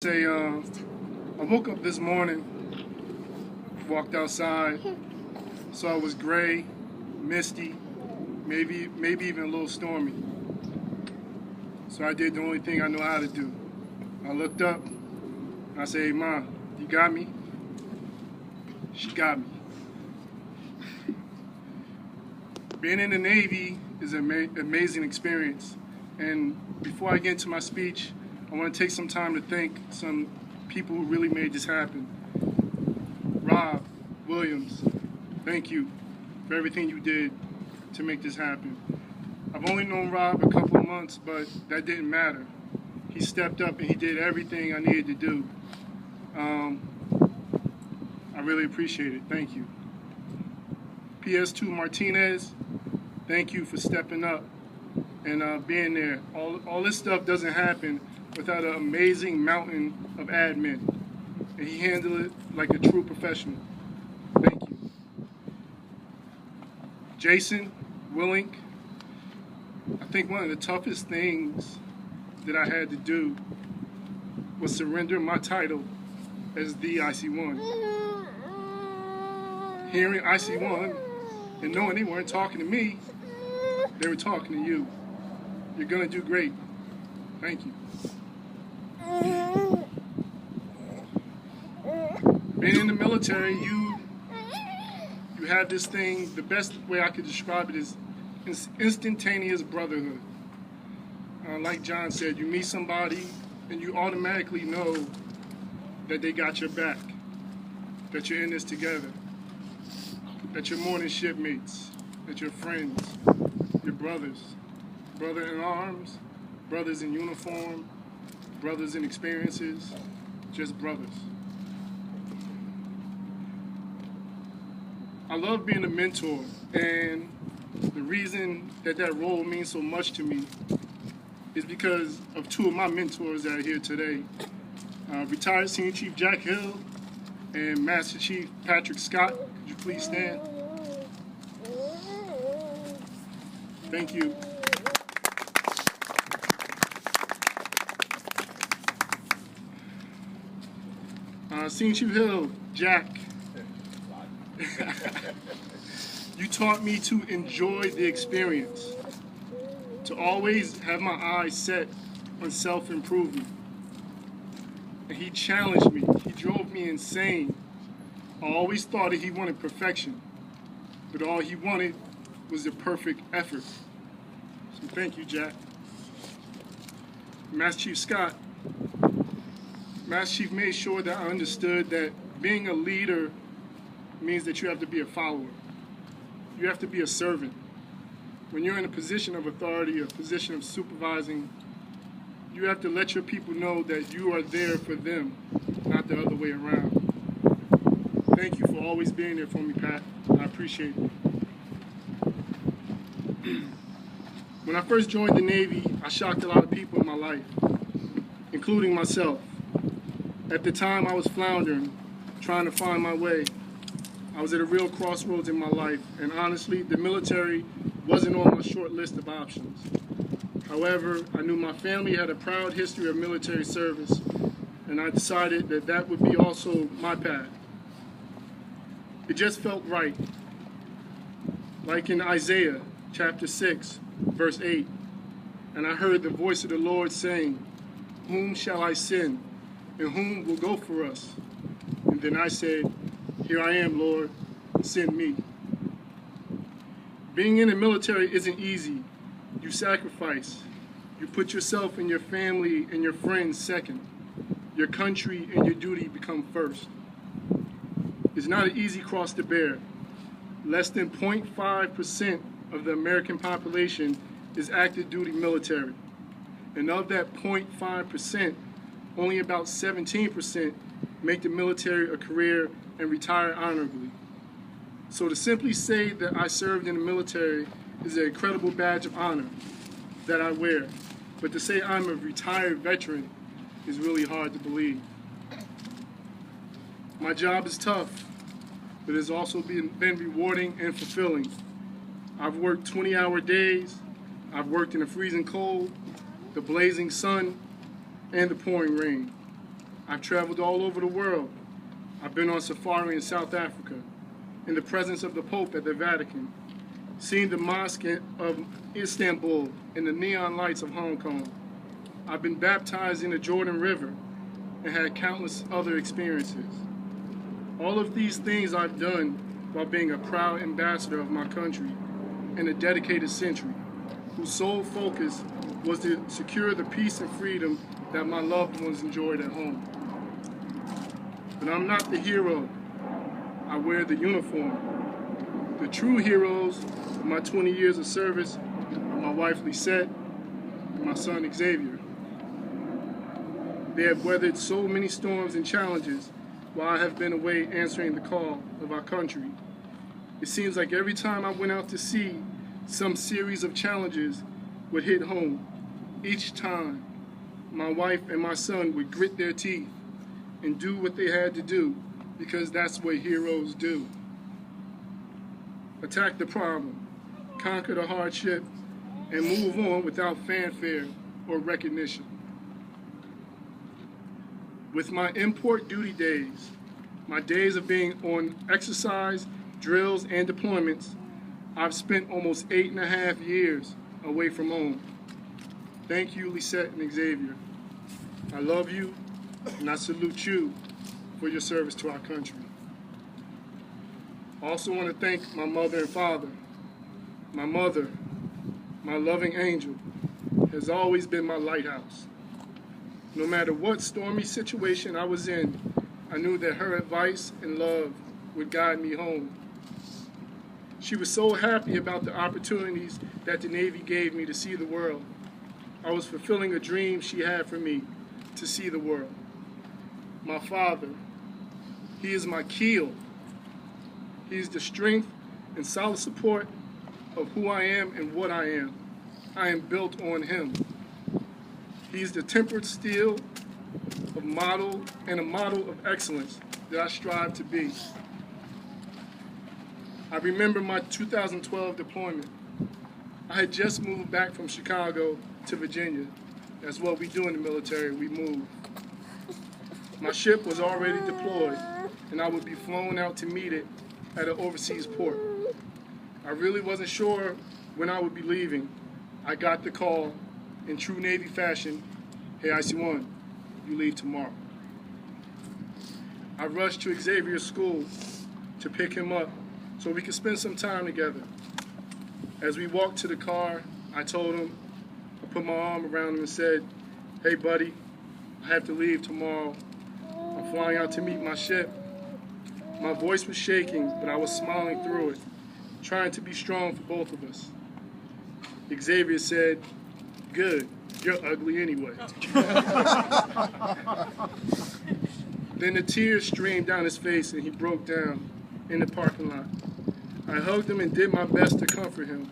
I woke up this morning, walked outside, saw it was gray, misty, maybe even a little stormy. So I did the only thing I know how to do. I looked up, and I said, "Hey, Ma, you got me?" She got me. Being in the Navy is an amazing experience. And before I get into my speech, I want to take some time to thank some people who really made this happen. Rob Williams, thank you for everything you did to make this happen. I've only known Rob a couple of months, but that didn't matter. He stepped up and he did everything I needed to do. I really appreciate it. Thank you. PS2 Martinez, thank you for stepping up and being there. All this stuff doesn't happen without an amazing mountain of admin. And he handled it like a true professional. Thank you. Jason Willink, I think one of the toughest things that I had to do was surrender my title as the IC1. Hearing IC1 and knowing they weren't talking to me, they were talking to you. You're gonna do great. Thank you. Being in the military, you have this thing, the best way I could describe it is instantaneous brotherhood. Like John said, you meet somebody and you automatically know that they got your back, that you're in this together, that you're more than shipmates, that you're friends, you're brothers, brother in arms, brothers in uniform, brothers in experiences, just brothers. I love being a mentor, and the reason that role means so much to me is because of two of my mentors that are here today. Retired Senior Chief Jack Hill and Master Chief Patrick Scott. Could you please stand? Thank you. Senior Chief Hill, Jack, you taught me to enjoy the experience, to always have my eyes set on self-improvement. And he challenged me. He drove me insane. I always thought that he wanted perfection, but all he wanted was the perfect effort. So thank you, Jack. Master Chief Scott, Master Chief made sure that I understood that being a leader means that you have to be a follower. You have to be a servant. When you're in a position of authority, a position of supervising, you have to let your people know that you are there for them, not the other way around. Thank you for always being there for me, Pat. I appreciate it. When I first joined the Navy, I shocked a lot of people in my life, including myself. At the time, I was floundering, trying to find my way. I was at a real crossroads in my life, and honestly, the military wasn't on my short list of options. However, I knew my family had a proud history of military service, and I decided that that would be also my path. It just felt right. Like in Isaiah chapter 6, verse 8, and I heard the voice of the Lord saying, "Whom shall I send, and whom will go for us?" And then I said, "Here I am, Lord, send me." Being in the military isn't easy. You sacrifice. You put yourself and your family and your friends second. Your country and your duty become first. It's not an easy cross to bear. Less than 0.5% of the American population is active duty military. And of that 0.5%, only about 17% make the military a career and retire honorably. So to simply say that I served in the military is an incredible badge of honor that I wear. But to say I'm a retired veteran is really hard to believe. My job is tough, but it's also been rewarding and fulfilling. I've worked 20-hour days. I've worked in the freezing cold, the blazing sun, and the pouring rain. I've traveled all over the world. I've been on safari in South Africa, in the presence of the Pope at the Vatican, seen the mosque of Istanbul and the neon lights of Hong Kong. I've been baptized in the Jordan River and had countless other experiences. All of these things I've done while being a proud ambassador of my country and a dedicated sentry, whose sole focus was to secure the peace and freedom that my loved ones enjoyed at home. But I'm not the hero. I wear the uniform. The true heroes of my 20 years of service are my wife Lisette and my son Xavier. They have weathered so many storms and challenges while I have been away answering the call of our country. It seems like every time I went out to sea, some series of challenges would hit home. Each time, my wife and my son would grit their teeth and do what they had to do, because that's what heroes do. Attack the problem, conquer the hardship, and move on without fanfare or recognition. With my import duty days, my days of being on exercise, drills, and deployments, I've spent almost 8.5 years away from home. Thank you, Lisette and Xavier. I love you, and I salute you for your service to our country. I also want to thank my mother and father. My mother, my loving angel, has always been my lighthouse. No matter what stormy situation I was in, I knew that her advice and love would guide me home. She was so happy about the opportunities that the Navy gave me to see the world. I was fulfilling a dream she had for me, to see the world. My father, he is my keel. He is the strength and solid support of who I am and what I am. I am built on him. He's the tempered steel of model and a model of excellence that I strive to be. I remember my 2012 deployment. I had just moved back from Chicago to Virginia. That's what we do in the military, we move. My ship was already deployed, and I would be flown out to meet it at an overseas port. I really wasn't sure when I would be leaving. I got the call in true Navy fashion, "Hey, IC-1, you leave tomorrow." I rushed to Xavier's school to pick him up so we could spend some time together. As we walked to the car, I told him, I put my arm around him and said, "Hey buddy, I have to leave tomorrow. I'm flying out to meet my ship." My voice was shaking, but I was smiling through it, trying to be strong for both of us. Xavier said, "Good, you're ugly anyway." Then the tears streamed down his face and he broke down in the parking lot. I hugged him and did my best to comfort him.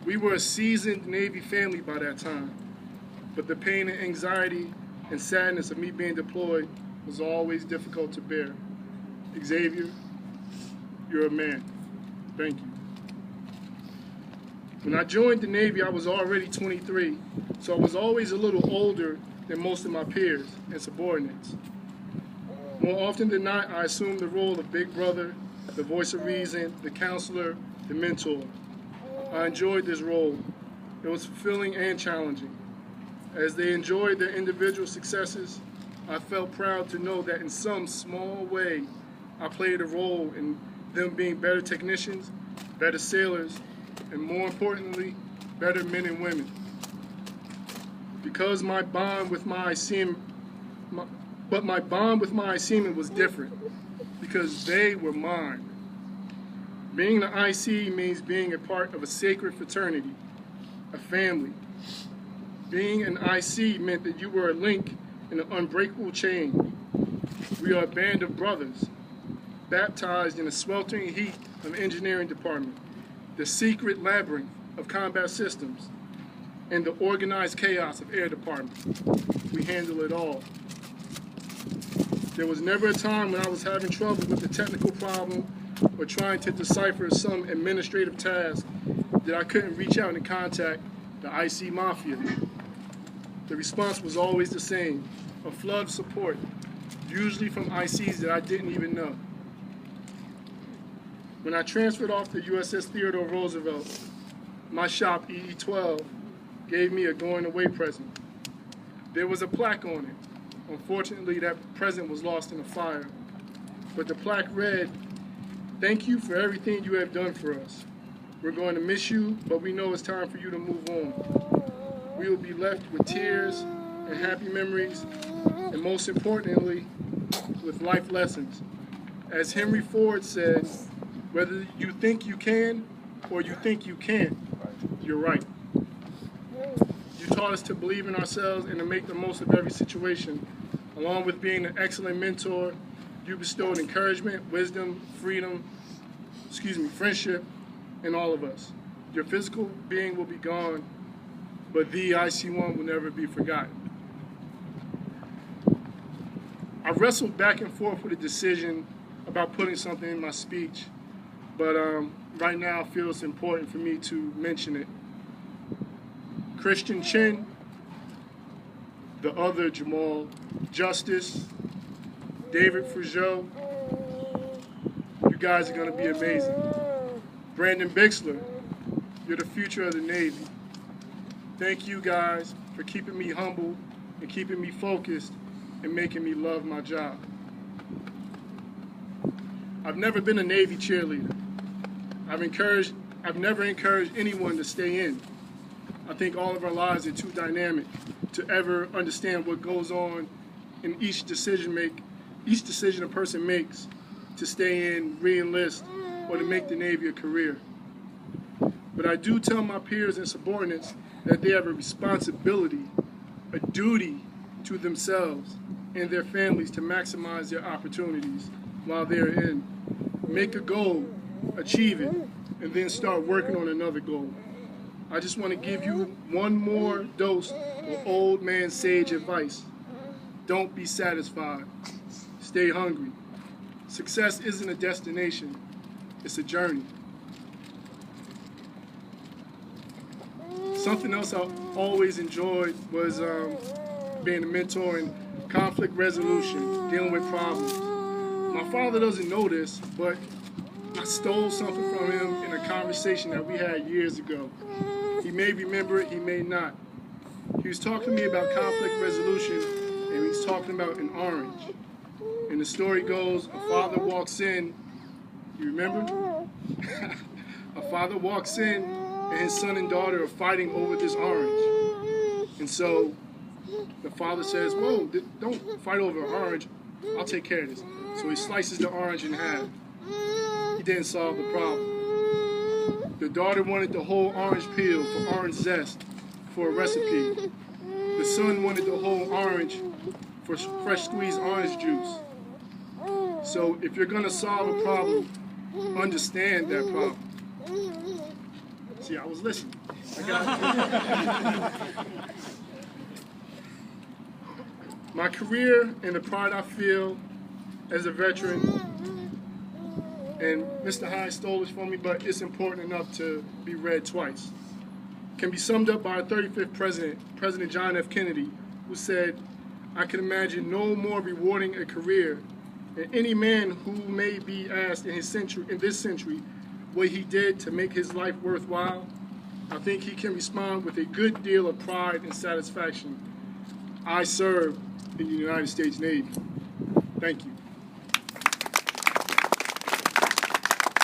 We were a seasoned Navy family by that time, but the pain and anxiety and sadness of me being deployed was always difficult to bear. Xavier, you're a man. Thank you. When I joined the Navy, I was already 23, so I was always a little older than most of my peers and subordinates. More often than not, I assumed the role of big brother, the voice of reason, the counselor, the mentor. I enjoyed this role. It was fulfilling and challenging. As they enjoyed their individual successes, I felt proud to know that in some small way, I played a role in them being better technicians, better sailors, and more importantly, better men and women. Because my bond with my IC was different, because they were mine. Being the IC means being a part of a sacred fraternity, a family. Being an IC meant that you were a link in an unbreakable chain. We are a band of brothers, baptized in the sweltering heat of engineering department, the secret labyrinth of combat systems, and the organized chaos of air department. We handle it all. There was never a time when I was having trouble with a technical problem or trying to decipher some administrative task that I couldn't reach out and contact the IC Mafia. The response was always the same. a flood of support, usually from ICs that I didn't even know. When I transferred off to USS Theodore Roosevelt, my shop, EE-12, gave me a going-away present. There was a plaque on it. Unfortunately, that present was lost in a fire. But the plaque read, "Thank you for everything you have done for us. We're going to miss you, but we know it's time for you to move on. We will be left with tears and happy memories, and most importantly, with life lessons. As Henry Ford said, whether you think you can or you think you can't, you're right. You taught us to believe in ourselves and to make the most of every situation. Along with being an excellent mentor, you bestowed encouragement, wisdom, friendship in all of us. Your physical being will be gone, but the IC1 will never be forgotten." I wrestled back and forth with a decision about putting something in my speech, but right now I feel it's important for me to mention it. Christian Chin, the other Jamal Justice, David Frugeau, you guys are going to be amazing. Brandon Bixler, you're the future of the Navy. Thank you guys for keeping me humble and keeping me focused and making me love my job. I've never been a Navy cheerleader. I've never encouraged anyone to stay in. I think all of our lives are too dynamic to ever understand what goes on in each decision a person makes to stay in, re-enlist, or to make the Navy a career. But I do tell my peers and subordinates that they have a responsibility, a duty to themselves and their families to maximize their opportunities while they're in. Make a goal, achieve it, and then start working on another goal. I just want to give you one more dose of old man sage advice. Don't be satisfied. Stay hungry. Success isn't a destination, it's a journey. Something else I always enjoyed was being a mentor in conflict resolution, dealing with problems. My father doesn't know this, but I stole something from him in a conversation that we had years ago. He may remember it, he may not. He was talking to me about conflict resolution, and he was talking about an orange. And the story goes, a father walks in, you remember? A father walks in, and his son and daughter are fighting over this orange. And so the father says, "Whoa, don't fight over an orange. I'll take care of this." So he slices the orange in half. He didn't solve the problem. The daughter wanted the whole orange peel for orange zest for a recipe. The son wanted the whole orange for fresh squeezed orange juice. So if you're going to solve a problem, understand that problem. See, I was listening. My career and the pride I feel as a veteran, and Mr. Hines stole this from me, but it's important enough to be read twice, can be summed up by our 35th president, President John F. Kennedy, who said, "I can imagine no more rewarding a career than any man who may be asked in this century what he did to make his life worthwhile. I think he can respond with a good deal of pride and satisfaction. I served in the United States Navy." Thank you.